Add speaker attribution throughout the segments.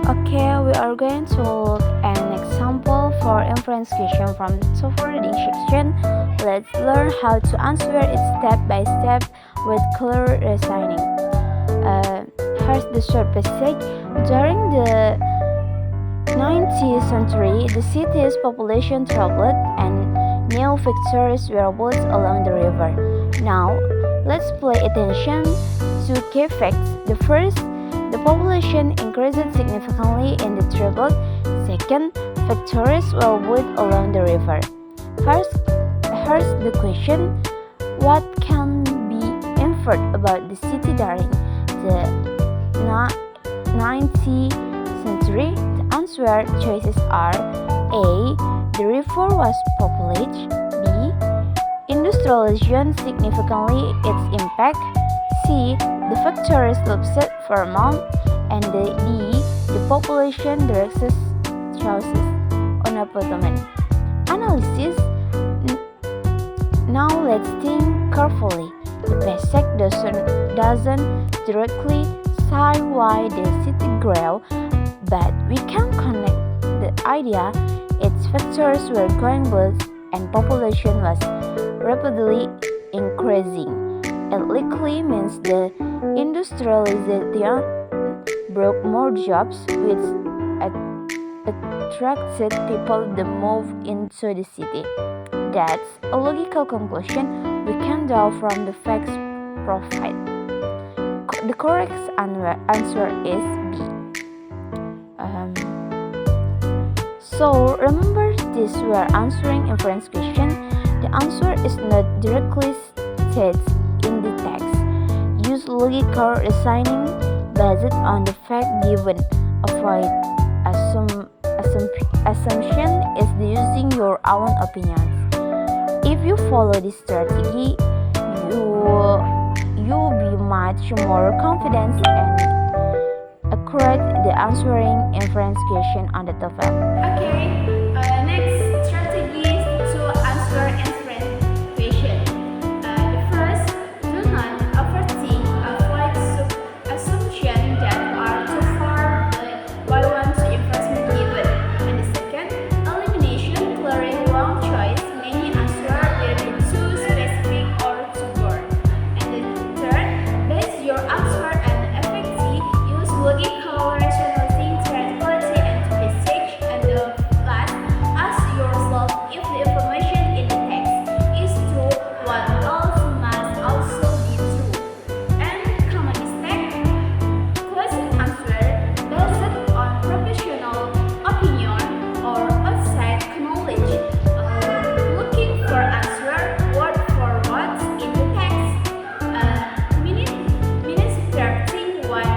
Speaker 1: Okay, we are going to look at an example for inference question from the software reading section. Let's learn how to answer it step by step with clear reasoning. Here's the short passage. During the 19th century, the city's population tripled and new factories were built along the river. Now, let's pay attention to key facts. The first, the population increased significantly in the triplet. Second, factories were built along the river. First, here's the question: what can be inferred about the city during the 19th century? The answer choices are A. The river was populated. B. Industrialization significantly its impact. C. The factories lasted for months. And D. The population directs choices on apportionment. Analysis. Now let's think carefully. The passage doesn't directly say why the city grew, but we can connect the idea its factories were going built and population was rapidly increasing. It likely means the industrialization brought more jobs, which attracted people to move into the city. That's a logical conclusion we can draw from the facts provided. The correct answer is B. So remember this we are answering inference question. The answer is not directly stated in the text. Use logical reasoning based on the fact given. Avoid assumption is using your own opinions. If you follow this strategy, you'll be much more confident and accurate the answering inference question on the TOEFL.
Speaker 2: Okay, next strategy is to answer inference question. The first, do not overthink, avoid assumptions that are too far by one to inference given. And the second, elimination, clearing wrong choice, many answer will be too specific or too broad. And the third, base your answer on effective, use logical rationalizing, tranquility, and passage. And the last, ask yourself if the information in the text is true, what else must also be true. And common mistake, question answer based on professional opinion or outside knowledge. Looking for answer word for word in the text. Misinterpreting what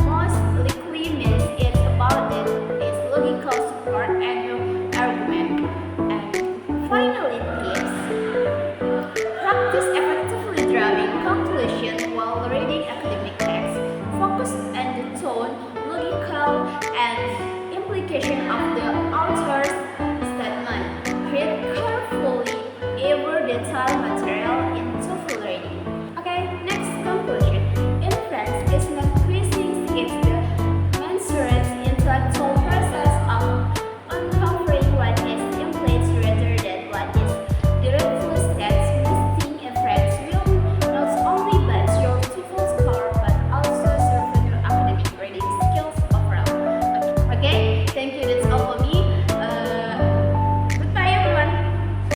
Speaker 2: most likely means it's about it is logical support and no argument. And finally, tips. Practice effectively drawing conclusions while reading academic text. Focus on the tone, logical, and implication of the